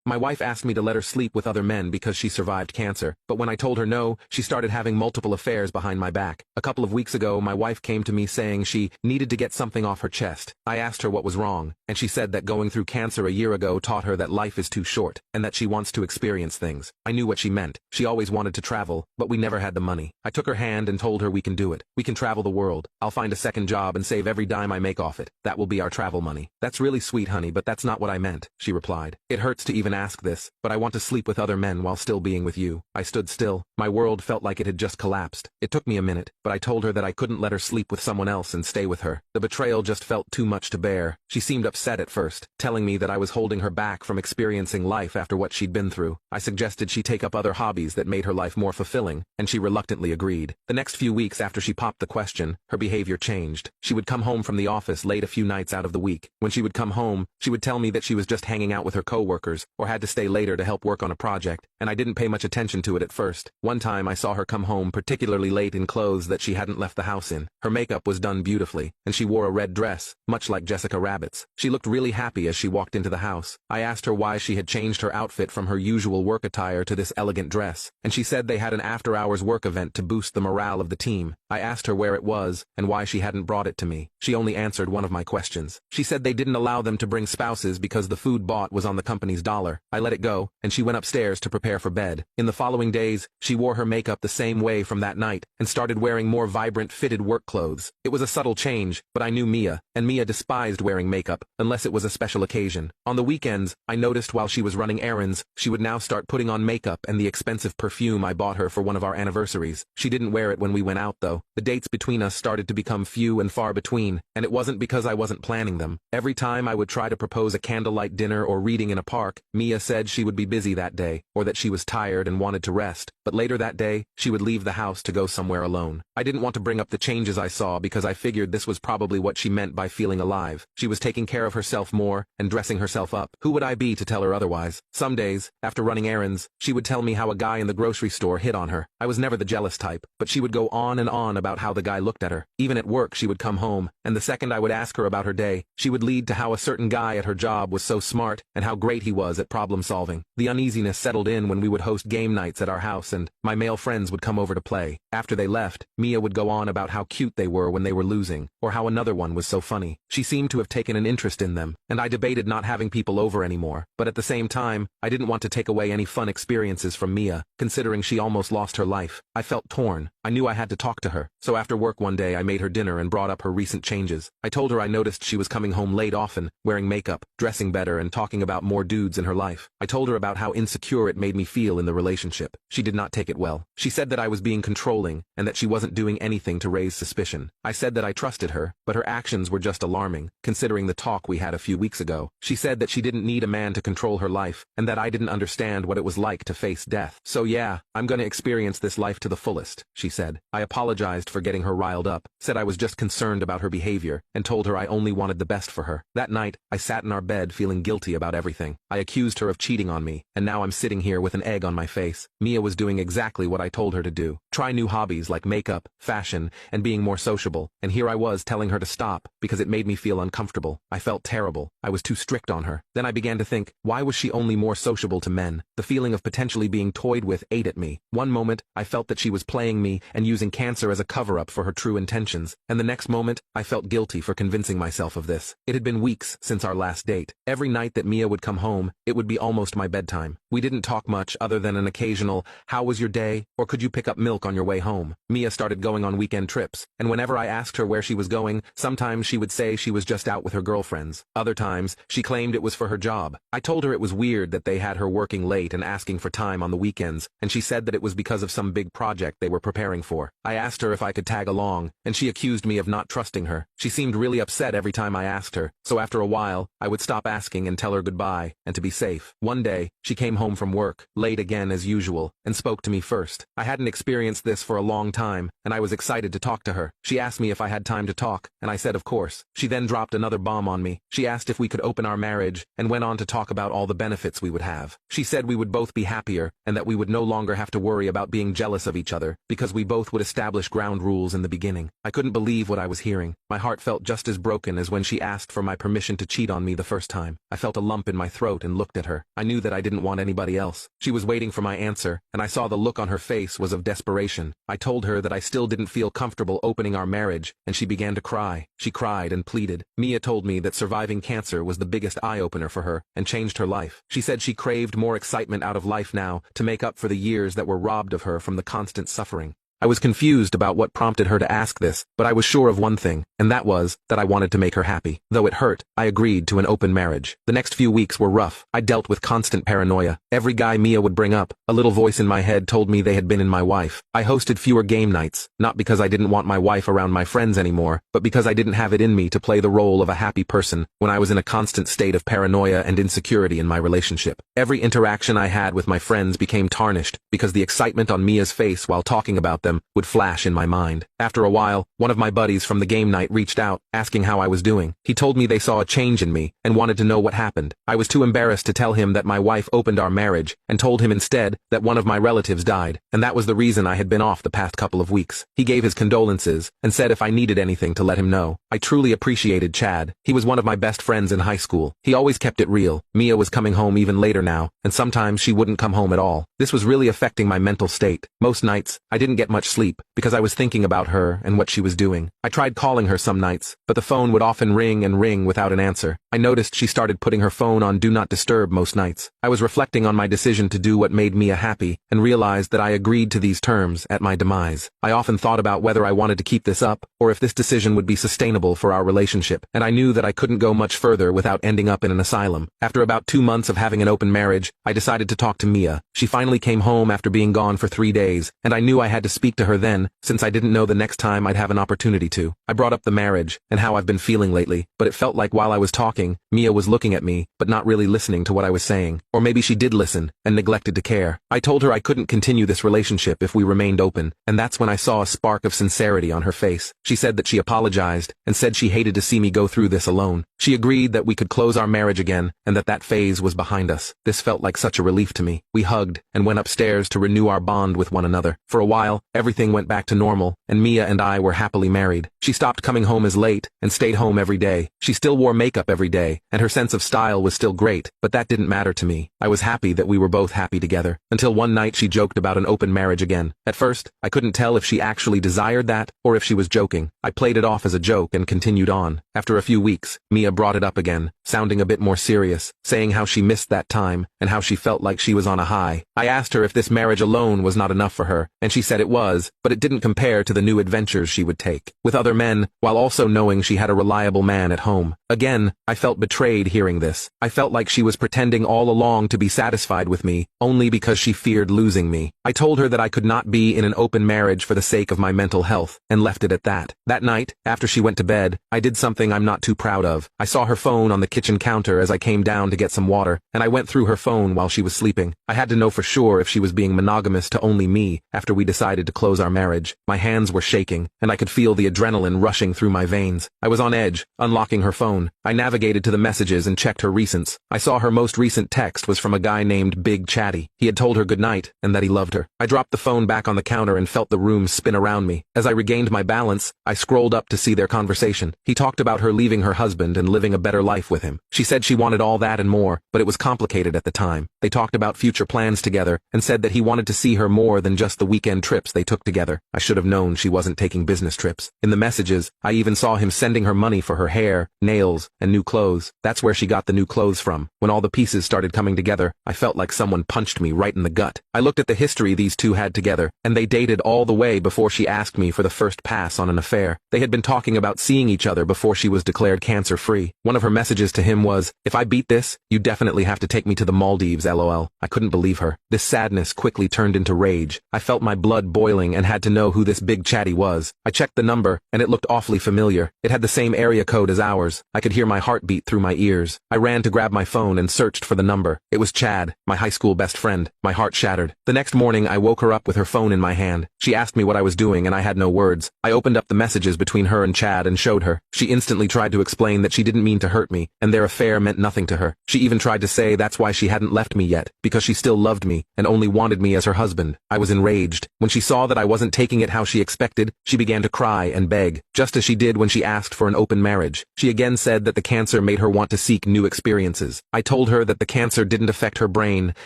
My wife asked me to let her sleep with other men because she survived cancer, but when I told her no, she started having multiple affairs behind my back. A couple of weeks ago, my wife came to me saying she needed to get something off her chest. I asked her what was wrong, and she said that going through cancer a year ago taught her that life is too short, and that she wants to experience things. I knew what she meant. She always wanted to travel, but we never had the money. I took her hand and told her we can do it. We can travel the world. I'll find a second job and save every dime I make off it. That will be our travel money. That's really sweet, honey, but that's not what I meant, she replied. It hurts to even ask this, but I want to sleep with other men while still being with you. I stood still. My world felt like it had just collapsed. It took me a minute, but I told her that I couldn't let her sleep with someone else and stay with her. The betrayal just felt too much to bear. She seemed upset at first, telling me that I was holding her back from experiencing life after what she'd been through. I suggested she take up other hobbies that made her life more fulfilling, and she reluctantly agreed. The next few weeks after she popped the question, her behavior changed. She would come home from the office late a few nights out of the week. When she would come home, she would tell me that she was just hanging out with her coworkers, or had to stay later to help work on a project, and I didn't pay much attention to it at first. One time I saw her come home particularly late in clothes that she hadn't left the house in. Her makeup was done beautifully, and she wore a red dress, much like Jessica Rabbit's. She looked really happy as she walked into the house. I asked her why she had changed her outfit from her usual work attire to this elegant dress, and she said they had an after-hours work event to boost the morale of the team. I asked her where it was, and why she hadn't brought it to me. She only answered one of my questions. She said they didn't allow them to bring spouses because the food bought was on the company's dollar. I let it go, and she went upstairs to prepare for bed. In the following days, she wore her makeup the same way from that night, and started wearing more vibrant fitted work clothes. It was a subtle change, but I knew Mia, and Mia despised wearing makeup, unless it was a special occasion. On the weekends, I noticed while she was running errands, she would now start putting on makeup and the expensive perfume I bought her for one of our anniversaries. She didn't wear it when we went out though. The dates between us started to become few and far between, and it wasn't because I wasn't planning them. Every time I would try to propose a candlelight dinner or reading in a park, Mia said she would be busy that day, or that she was tired and wanted to rest, but later that day, she would leave the house to go somewhere alone. I didn't want to bring up the changes I saw because I figured this was probably what she meant by feeling alive. She was taking care of herself more and dressing herself up. Who would I be to tell her otherwise? Some days, after running errands, she would tell me how a guy in the grocery store hit on her. I was never the jealous type, but she would go on and on about how the guy looked at her. Even at work, she would come home, and the second I would ask her about her day, she would lead to how a certain guy at her job was so smart and how great he was at problem solving. The uneasiness settled in when we would host game nights at our house and my male friends would come over to play. After they left, Mia would go on about how cute they were when they were losing, or how another one was so funny. She seemed to have taken an interest in them, and I debated not having people over anymore, but at the same time, I didn't want to take away any fun experiences from Mia, considering she almost lost her life. I felt torn. I knew I had to talk to her, so after work one day I made her dinner and brought up her recent changes. I told her I noticed she was coming home late often, wearing makeup, dressing better and talking about more dudes in her life. I told her about how insecure it made me feel in the relationship. She did not take it well. She said that I was being controlling and that she wasn't doing anything to raise suspicion. I said that I trusted her, but her actions were just alarming, considering the talk we had a few weeks ago. She said that she didn't need a man to control her life, and that I didn't understand what it was like to face death. So yeah, I'm gonna experience this life to the fullest, she said. I apologized for getting her riled up, said I was just concerned about her behavior, and told her I only wanted the best for her. That night, I sat in our bed feeling guilty about everything. I accused her of cheating on me, and now I'm sitting here with an egg on my face. Mia was doing exactly what I told her to do. Try new hobbies like makeup, fashion, and being more sociable, and here I was telling her to stop, because it made me feel uncomfortable. I felt terrible. I was too strict on her. Then I began to think, why was she only more sociable to men? The feeling of potentially being toyed with ate at me. One moment, I felt that she was playing me and using cancer as a cover-up for her true intentions, and the next moment, I felt guilty for convincing myself of this. It had been weeks since our last date. Every night that Mia would come home, it would be almost my bedtime. We didn't talk much other than an occasional, "How was your day?" or "Could you pick up milk on your way home?" Mia started going on weekend trips, and whenever I asked her where she was going, sometimes she would say she was just out with her girlfriends. Other times, she claimed it was for her job. I told her it was weird that they had her working late and asking for time on the weekends, and she said that it was because of some big project they were preparing for. I asked her if I could tag along, and she accused me of not trusting her. She seemed really upset every time I asked her, so after a while, I would stop asking and tell her goodbye, and to be safe. One day, she came home from work, work, late again as usual, and spoke to me first. I hadn't experienced this for a long time, and I was excited to talk to her. She asked me if I had time to talk, and I said of course. She then dropped another bomb on me. She asked if we could open our marriage, and went on to talk about all the benefits we would have. She said we would both be happier, and that we would no longer have to worry about being jealous of each other, because we both would establish ground rules in the beginning. I couldn't believe what I was hearing. My heart felt just as broken as when she asked for my permission to cheat on me the first time. I felt a lump in my throat and looked at her. I knew that I didn't want anybody else. She was waiting for my answer, and I saw the look on her face was of desperation. I told her that I still didn't feel comfortable opening our marriage, and she began to cry. She cried and pleaded. Mia told me that surviving cancer was the biggest eye-opener for her, and changed her life. She said she craved more excitement out of life now, to make up for the years that were robbed of her from the constant suffering. I was confused about what prompted her to ask this, but I was sure of one thing, and that was that I wanted to make her happy. Though it hurt, I agreed to an open marriage. The next few weeks were rough. I dealt with constant paranoia. Every guy Mia would bring up, a little voice in my head told me they had been in my wife. I hosted fewer game nights, not because I didn't want my wife around my friends anymore, but because I didn't have it in me to play the role of a happy person when I was in a constant state of paranoia and insecurity in my relationship. Every interaction I had with my friends became tarnished because the excitement on Mia's face while talking about them would flash in my mind. After a while, one of my buddies from the game night reached out, asking how I was doing. He told me they saw a change in me, and wanted to know what happened. I was too embarrassed to tell him that my wife opened our marriage, and told him instead that one of my relatives died, and that was the reason I had been off the past couple of weeks. He gave his condolences, and said if I needed anything to let him know. I truly appreciated Chad. He was one of my best friends in high school. He always kept it real. Mia was coming home even later now, and sometimes she wouldn't come home at all. This was really affecting my mental state. Most nights, I didn't get much sleep, because I was thinking about her and what she was doing. I tried calling her some nights, but the phone would often ring and ring without an answer. I noticed she started putting her phone on Do Not Disturb most nights. I was reflecting on my decision to do what made Mia happy, and realized that I agreed to these terms at my demise. I often thought about whether I wanted to keep this up, or if this decision would be sustainable for our relationship, and I knew that I couldn't go much further without ending up in an asylum. After about 2 months of having an open marriage, I decided to talk to Mia. She finally came home after being gone for 3 days, and I knew I had to speak to her then, since I didn't know the next time I'd have an opportunity to. I brought up the marriage, and how I've been feeling lately, but it felt like while I was talking, Mia was looking at me, but not really listening to what I was saying. Or maybe she did listen, and neglected to care. I told her I couldn't continue this relationship if we remained open, and that's when I saw a spark of sincerity on her face. She said that she apologized, and said she hated to see me go through this alone. She agreed that we could close our marriage again, and that phase was behind us. This felt like such a relief to me. We hugged, and went upstairs to renew our bond with one another. For a while, everything went back to normal, and Mia and I were happily married. She stopped coming home as late, and stayed home every day. She still wore makeup every day, and her sense of style was still great, but that didn't matter to me. I was happy that we were both happy together. Until one night she joked about an open marriage again. At first, I couldn't tell if she actually desired that, or if she was joking. I played it off as a joke and continued on. After a few weeks, Mia brought it up again, sounding a bit more serious, saying how she missed that time, and how she felt like she was on a high. I asked her if this marriage alone was not enough for her, and she said it was, but it didn't compare to the new adventures she would take with other men, while also knowing she had a reliable man at home. Again, I felt betrayed hearing this. I felt like she was pretending all along to be satisfied with me, only because she feared losing me. I told her that I could not be in an open marriage for the sake of my mental health, and left it at that. That night, after she went to bed, I did something I'm not too proud of. I saw her phone on the kitchen counter as I came down to get some water, and I went through her phone while she was sleeping. I had to know for sure if she was being monogamous to only me after we decided to close our marriage. My hands were shaking, and I could feel the adrenaline rushing through my veins. I was on edge, unlocking her phone. I navigated to the messages and checked her recents. I saw her most recent text was from a guy named Big Chatty. He had told her goodnight, and that he loved her. I dropped the phone back on the counter and felt the room spin around me. As I regained my balance, I scrolled up to see their conversation. He talked about her leaving her husband and living a better life with him. She said she wanted all that and more, but it was complicated at the time. They talked about future plans together, and said that he wanted to see her more than just the weekend trips they took together. I should have known she wasn't taking business trips. In the messages, I even saw him sending her money for her hair, nails, and new clothes. That's where she got the new clothes from. When all the pieces started coming together, I felt like someone punched me right in the gut. I looked at the history these two had together, and they dated all the way before she asked me for the first pass on an affair. They had been talking about seeing each other before she was declared cancer-free. One of her messages to him was, "If I beat this, you definitely have to take me to the Maldives, LOL." I couldn't believe her. This sadness quickly turned into rage. I felt my blood boil boiling and had to know who this big chatty was. I checked the number, and it looked awfully familiar. It had the same area code as ours. I could hear my heartbeat through my ears. I ran to grab my phone and searched for the number. It was Chad, my high school best friend. My heart shattered. The next morning, I woke her up with her phone in my hand. She asked me what I was doing, and I had no words. I opened up the messages between her and Chad and showed her. She instantly tried to explain that she didn't mean to hurt me, and their affair meant nothing to her. She even tried to say that's why she hadn't left me yet, because she still loved me, and only wanted me as her husband. I was enraged. When she saw that I wasn't taking it how she expected, she began to cry and beg, just as she did when she asked for an open marriage. She again said that the cancer made her want to seek new experiences. I told her that the cancer didn't affect her brain,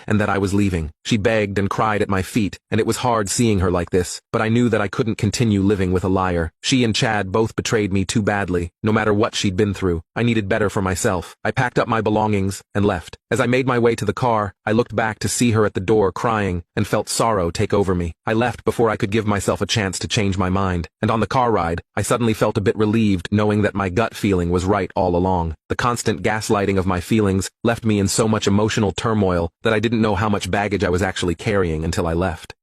and that I was leaving. She begged and cried at my feet, and it was hard seeing her like this, but I knew that I couldn't continue living with a liar. She and Chad both betrayed me too badly, no matter what she'd been through. I needed better for myself. I packed up my belongings and left. As I made my way to the car, I looked back to see her at the door crying and felt sorrow take over me. I left before I could give myself a chance to change my mind, and on the car ride, I suddenly felt a bit relieved knowing that my gut feeling was right all along. The constant gaslighting of my feelings left me in so much emotional turmoil that I didn't know how much baggage I was actually carrying until I left.